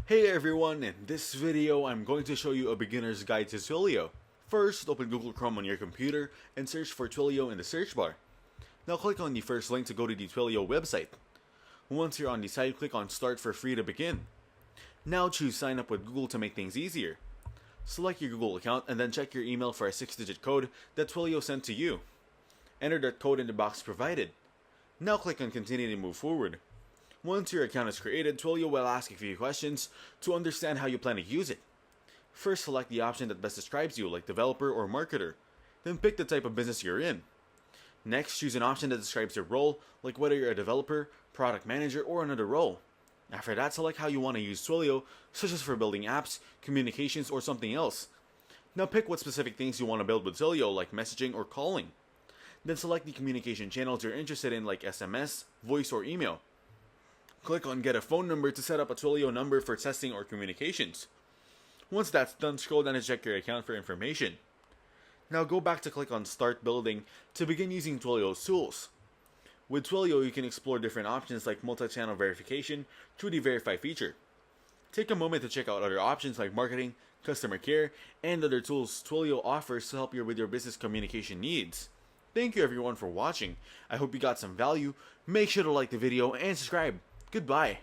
Hey everyone, in this video I'm going to show you a beginner's guide to Twilio. First, open Google Chrome on your computer and search for Twilio in the search bar. Now click on the first link to go to the Twilio website. Once you're on the site, click on Start for free to begin. Now choose Sign up with Google to make things easier. Select your Google account and then check your email for a 6-digit code that Twilio sent to you. Enter that code in the box provided. Now click on Continue to move forward. Once your account is created, Twilio will ask a few questions to understand how you plan to use it. First, select the option that best describes you, like developer or marketer. Then pick the type of business you're in. Next, choose an option that describes your role, like whether you're a developer, product manager, or another role. After that, select how you want to use Twilio, such as for building apps, communications, or something else. Now pick what specific things you want to build with Twilio, like messaging or calling. Then select the communication channels you're interested in, like SMS, voice, or email. Click on Get a Phone Number to set up a Twilio number for testing or communications. Once that's done, scroll down and check your account for information. Now go back to click on Start Building to begin using Twilio's tools. With Twilio, you can explore different options like multi-channel verification through the Verify feature. Take a moment to check out other options like marketing, customer care, and other tools Twilio offers to help you with your business communication needs. Thank you everyone for watching. I hope you got some value. Make sure to like the video and subscribe. Goodbye.